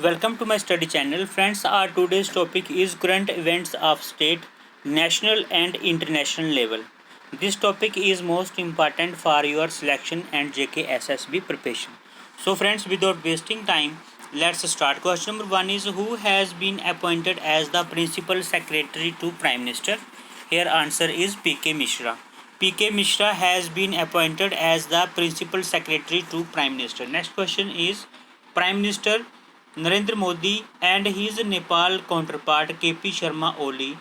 Welcome to my study channel. Friends, our today's topic is current events of state, national and international level. This topic is most important for your selection and JKSSB preparation. So friends, without wasting time, let's start. Question number 1 is who has been appointed as the principal secretary to Prime Minister? Here answer is PK Mishra. PK Mishra has been appointed as the principal secretary to Prime Minister. Next question is Prime Minister Narendra Modi and his Nepal counterpart KP Sharma Oli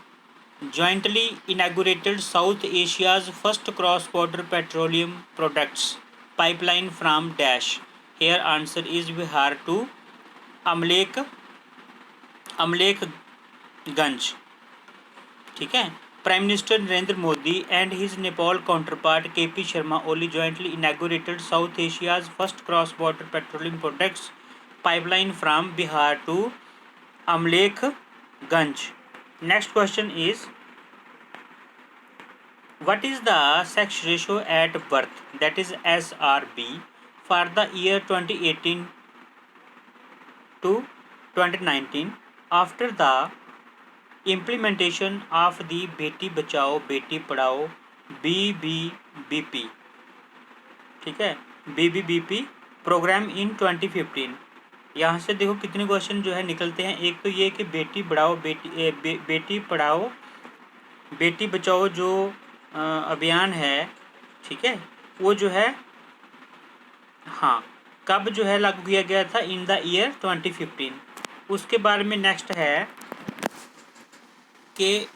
jointly inaugurated South Asia's first cross-border petroleum products pipeline from Dash. Here answer is Bihar to अमलेख Amlekhganj. ठीक है. Prime Minister Narendra Modi and his Nepal counterpart KP Sharma Oli jointly inaugurated South Asia's first cross-border petroleum products pipeline from Bihar to Amlekhganj. Next question is what is the sex ratio at birth, that is SRB, for the year 2018 to 2019 after the implementation of the Beti Bachao Beti Padhao BBBP. ठीक है, BBBP programme इन 2015. यहाँ से देखो कितने question जो है निकलते हैं. एक तो ये कि बेटी बढ़ाओ बेटी पढ़ाओ बेटी बचाओ जो अभियान है, ठीक है, वो जो है हाँ कब जो है लागू किया गया था, इन द ईयर 2015. उसके बारे में नेक्स्ट है कि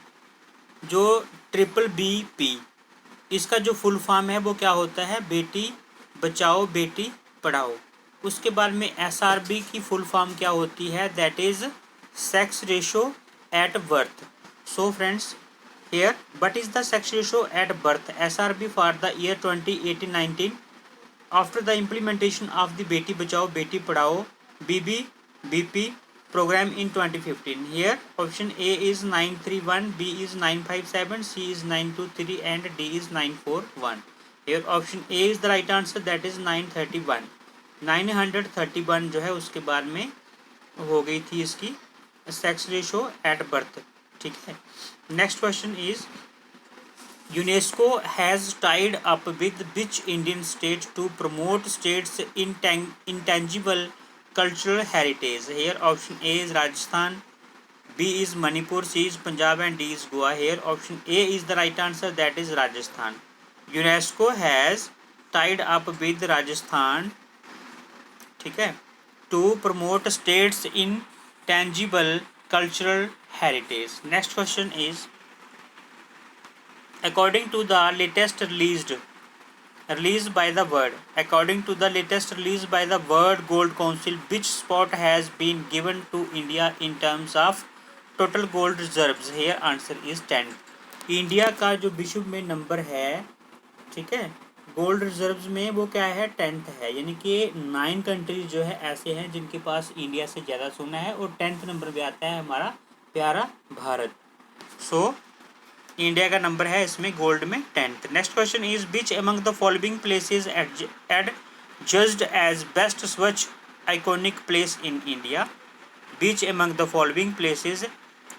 जो BBBP इसका जो फुल फॉर्म है वो क्या होता है, बेटी बचाओ बेटी पढ़ाओ. उसके बाद में SRB की फुल फॉर्म क्या होती है, that is sex ratio at birth. So friends here what is the sex ratio at birth SRB for the year 2018-19 after the implementation of the Beti Bachao Beti Padhao BBBP program in 2015. Here option A is 931, B is 957, C is 923 and D is 941. Here option A is the right answer, that is 931. 931 जो है उसके बाद में हो गई थी इसकी sex ratio at birth. ठीक है. Next question is UNESCO has tied up with which Indian state to promote states' intangible cultural heritage? Here option A is Rajasthan, B is Manipur, C is Punjab and D is Goa. Here option A is the right answer, that is Rajasthan. UNESCO has tied up with Rajasthan, ठीक है, to promote states' intangible cultural heritage. Next question is according to the latest released by the World Gold Council, which spot has been given to India in terms of total gold reserves? Here answer is 10. India का जो विश्व में number है, ठीक है, gold reserves में वो क्या है, 10th है. यानी कि 9 कंट्रीज जो है ऐसे हैं जिनके पास इंडिया से ज़्यादा सोना है और 10th नंबर पे आता है हमारा प्यारा भारत. सो इंडिया का नंबर है इसमें गोल्ड में 10th. Next question is which among the following places adjudged as best Swachh iconic place in India? Which among the following places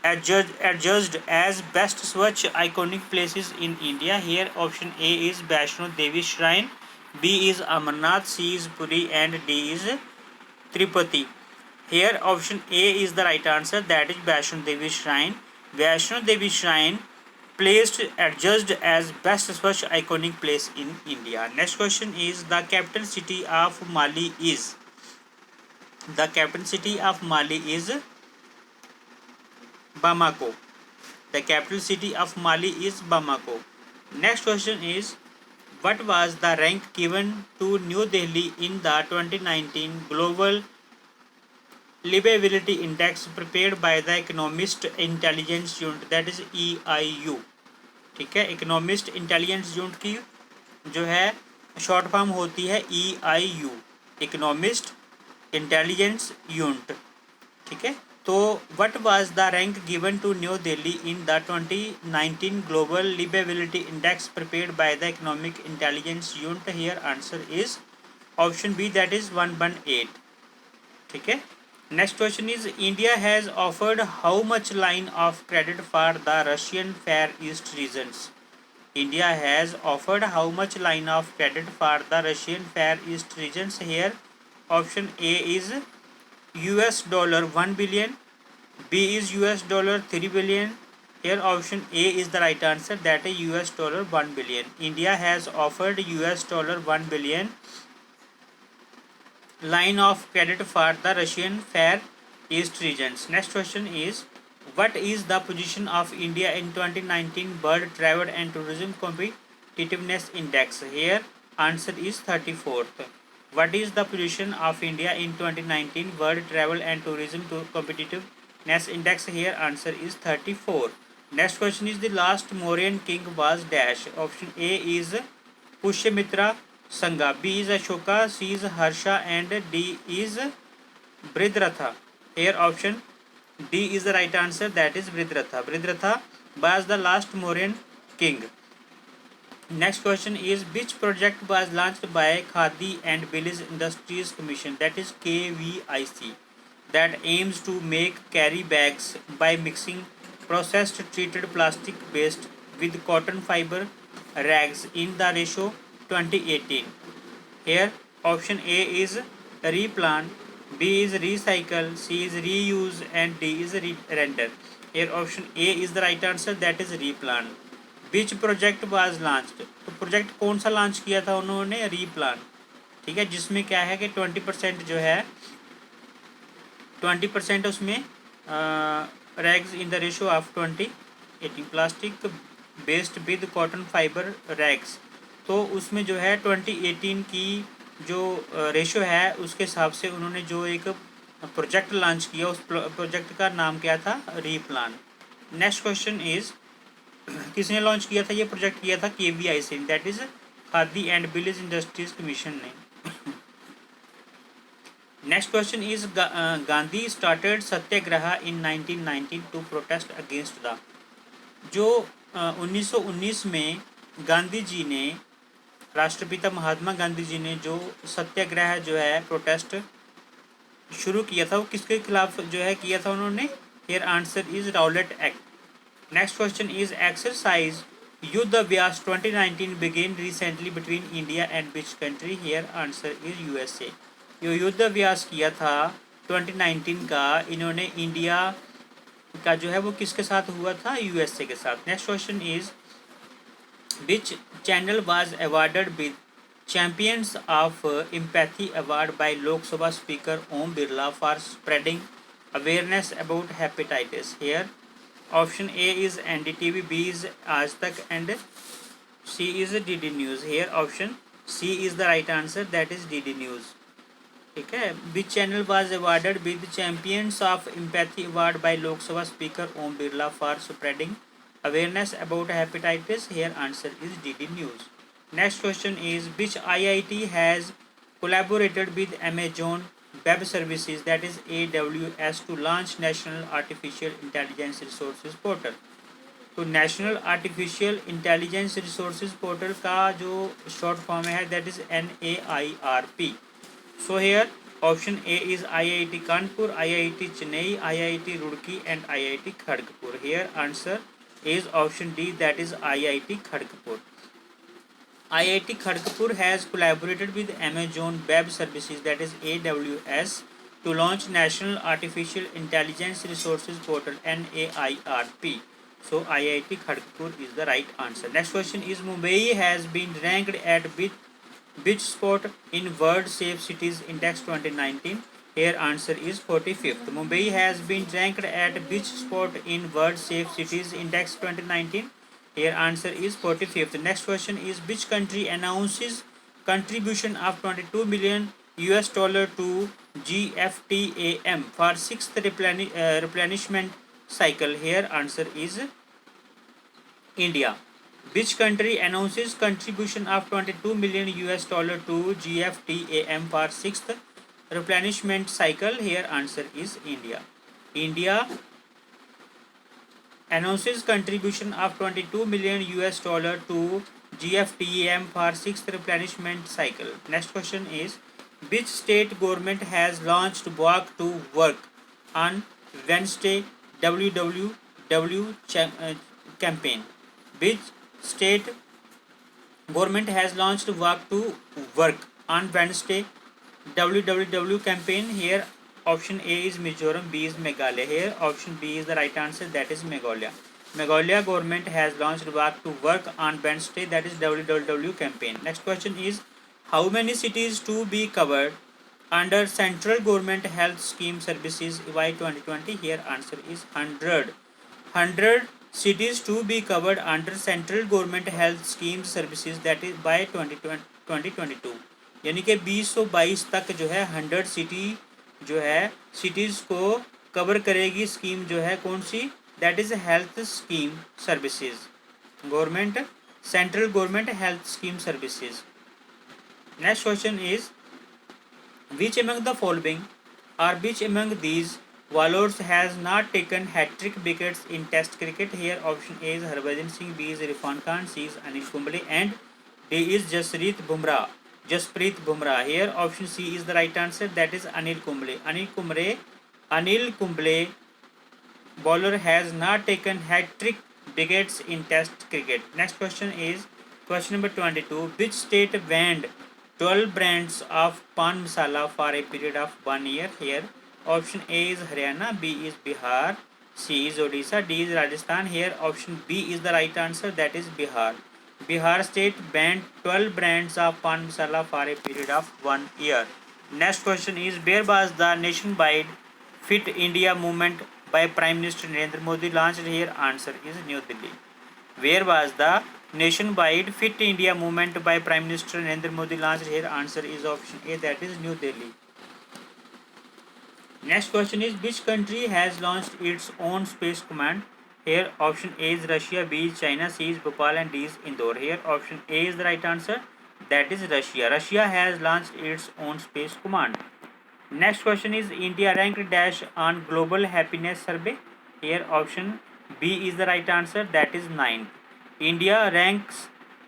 adjudged as best Swachh iconic places in India? Here option A is Vaishno Devi Shrine, B is Amarnath, C is Puri and D is Tirupati. Here option A is the right answer, that is Vaishno Devi Shrine. Vaishno Devi Shrine placed adjudged as best Swachh iconic place in India. Next question is the capital city of Mali is? The capital city of Mali is Bamako. The capital city of Mali is Bamako. Next question is what was the rank given to New Delhi in the 2019 Global Livability Index prepared by the Economist Intelligence Unit, that is EIU. ठीक है, economist intelligence unit की जो है short form होती है EIU, economist intelligence unit. ठीक है. तो what was the rank given to New Delhi in the 2019 global liveability index prepared by the Economist Intelligence Unit? Here answer is option B, that is 118. ठीक है. Next question is India has offered how much line of credit for the Russian Far East regions? India has offered how much line of credit for the Russian Far East regions? Here option A is US dollar 1 billion, B is US dollar 3 billion. Here option A is the right answer, that is US dollar 1 billion. India has offered US dollar 1 billion line of credit for the Russian Far East regions. Next question is what is the position of India in 2019 World Travel and Tourism Competitiveness Index? Here answer is 34th. What is the position of India in 2019 World Travel and Tourism Competitiveness Index? Here answer is 34. Next question is the last Mauryan king was dash. Option A is Pushyamitra Sangha, B is Ashoka, C is Harsha and D is Bridratha. Here option D is the right answer, that is Bridratha. Bridratha was the last Mauryan king. Next question is which project was launched by Khadi and Village Industries Commission, that is KVIC, that aims to make carry bags by mixing processed treated plastic waste with cotton fiber rags in the ratio 2018. Here option A is replant, B is recycle, C is reuse and D is render. Here option A is the right answer, that is replant. Which project was launched, तो project कौन सा launch किया था उन्होंने? Replan, ठीक है, जिसमें क्या है कि 20% जो है 20% उसमें rags in the ratio of 2018 plastic based with cotton fibre rags, तो उसमें जो है 2018 की जो रेशो है उसके हिसाब से उन्होंने जो एक प्रोजेक्ट लॉन्च किया, उस प्रोजेक्ट का नाम क्या था? रीप्लान. नेक्स्ट क्वेश्चन इज किसने लॉन्च किया था ये प्रोजेक्ट? किया था KVIC, that is Khadi and village industries commission ने. Next question is Gandhi started satyagraha in 1919 to protest against the, जो 1919 में गांधी जी ने, राष्ट्रपिता महात्मा गांधी जी ने जो सत्याग्रह जो है प्रोटेस्ट शुरू किया था वो किसके खिलाफ जो है किया था उन्होंने? Here answer is Rowlatt act. Next question is exercise Yuddha Vyas 2019 began recently between India and which country? Here answer is USA. जो युद्ध व्यास किया था 2019 का इन्होंने इंडिया का जो है वो किसके साथ हुआ था? USA के साथ. Next question is which channel was awarded with Champions of Empathy Award by Lok Sabha Speaker Om Birla for spreading awareness about hepatitis? Here option A is NDTV, B is Aaj Tak and C is DD News. Here option C is the right answer, that is DD News. ठीक है. Which channel was awarded with Champions of Empathy Award by Lok Sabha Speaker Om Birla for spreading awareness about hepatitis? Here answer is DD News. Next question is which IIT has collaborated with Amazon Web Services, that is AWS, to launch National Artificial Intelligence Resources Portal? तो national artificial intelligence resources portal का जो short form है that is NAIRP. So here option A is IIT Kanpur, IIT Chennai, IIT Roorkee and IIT Kharagpur. Here answer is option D, that is IIT Kharagpur. IIT Kharagpur has collaborated with Amazon Web Services, that is AWS, to launch National Artificial Intelligence Resources Portal NAIRP. So IIT Kharagpur is the right answer. Next question is Mumbai has been ranked at which spot in World Safe Cities Index 2019? Here answer is 45th. Mumbai has been ranked at which spot in World Safe Cities Index 2019? Here answer is 45th. Next question is which country announces contribution of $22 million to GFTAM for 6th replenishment cycle? Here answer is India. Which country announces contribution of $22 million to GFTAM for 6th replenishment cycle? Here answer is India. India announces contribution of $22 million to GFTAM for 6th replenishment cycle. Next question is Which state government has launched Walk to Work on Wednesday WWW campaign? Which state government has launched Walk to Work on Wednesday WWW campaign? Here option A is Mizoram, B is Meghalaya. Here option B is the right answer, that is Meghalaya. Meghalaya government has launched Walk to Work on Wednesday, that is WWW campaign. Next question is, how many cities to be covered under central government health scheme services by 2020? Here answer is 100. 100 cities to be covered under central government health scheme services, that is by 2022. यानी कि 2022 तक जो है 100 city जो है cities को cover करेगी scheme जो है कौन सी, that is health scheme services, government central government health scheme services. Next question is, which among the following or which among these bowlers has not taken hat-trick wickets in test cricket? Here option A is Harbhajan Singh, B is Irfan Khan, C is Anil Kumble and D is Jasprit Bumrah. Here option C is the right answer, that is Anil Kumble. Anil Kumble bowler has not taken hat-trick wickets in test cricket. Next question is question number 22. Which state banned 12 brands of pan masala for a period of 1 year? Here option A is Haryana, B is Bihar, C is Odisha, D is Rajasthan. Here option B is the right answer, that is Bihar. Bihar state banned 12 brands of pan masala for a period of 1 year. Next question is, where was the nationwide Fit India movement by Prime Minister Narendra Modi launched? Here answer is New Delhi. Where was the nationwide Fit India movement by Prime Minister Narendra Modi launched? Here answer is option A, that is New Delhi. Next question is, which country has launched its own space command? Here option A is Russia, B is China, C is Bhopal and D is Indore. Here option A is the right answer, that is Russia. Russia has launched its own space command. Next question is, India ranked dash on global happiness survey? Here option B is the right answer, that is 9th. India ranks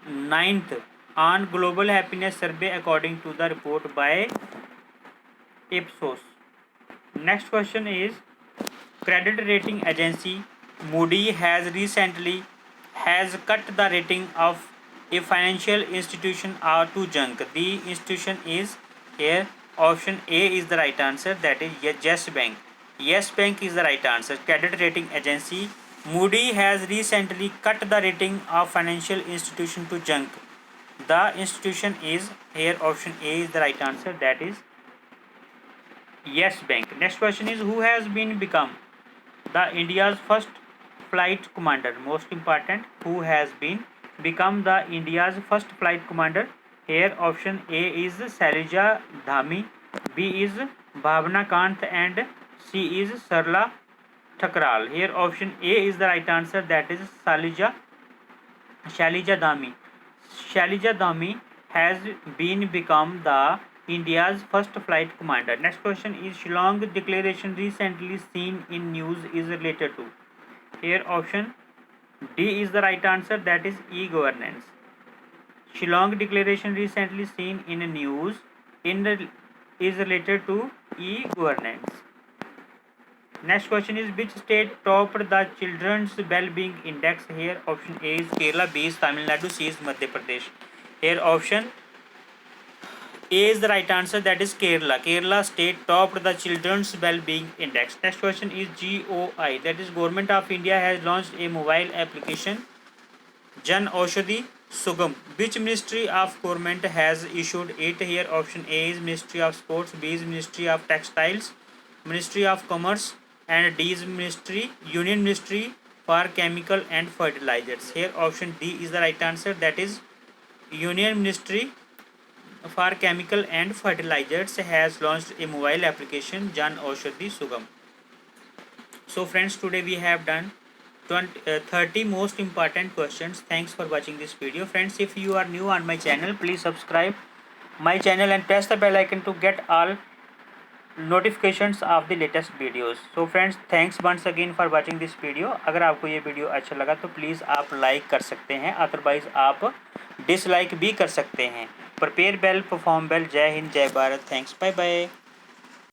9th on global happiness survey according to the report by Ipsos. Next question is, credit rating agency Moody has recently cut the rating of a financial institution to junk. The institution is, here option A is the right answer, that is Yes Bank. Yes Bank is the right answer. Credit rating agency Moody has recently cut the rating of financial institution to junk. The institution is, here option A is the right answer, that is Yes Bank. Next question is, who has become the India's first flight commander? Most important, who has become the India's first flight commander? Here option A is Shailaja Dhami, B is Bhavna Kant and C is Sarla Thakral. Here option A is the right answer, that is Shailaja Dhami. Shailaja Dhami has become the India's first flight commander. Next question is, Shillong declaration recently seen in news is related to? Here option D is the right answer, that is e-governance. Shillong declaration recently seen in news is related to e-governance. Next question is, which state topped the children's well-being index? Here option A is Kerala, B is Tamil Nadu, C is Madhya Pradesh. Here option A is the right answer, that is Kerala. Kerala state topped the children's well-being index. Next question is, GOI, that is Government of India has launched a mobile application Jan Aushadhi Sugam. Which ministry of government has issued it? Here option A is Ministry of Sports, B is Ministry of Textiles, Ministry of Commerce and D is Union Ministry for Chemical and Fertilizers. Here option D is the right answer, that is Union Ministry for Chemical and Fertilizers has launched a mobile application Jan Aushadhi Sugam. So friends, today we have done 30 most important questions. Thanks for watching this video. Friends, if you are new on my channel, please subscribe my channel and press the bell icon to get all notifications of the latest videos. So friends, thanks once again for watching this video. अगर आपको ये video अच्छा लगा तो please आप like कर सकते हैं, अदरवाइज़ आप डिसलाइक भी कर सकते हैं. Prepare well, perform well. जय हिंद, जय भारत। Thanks, bye bye.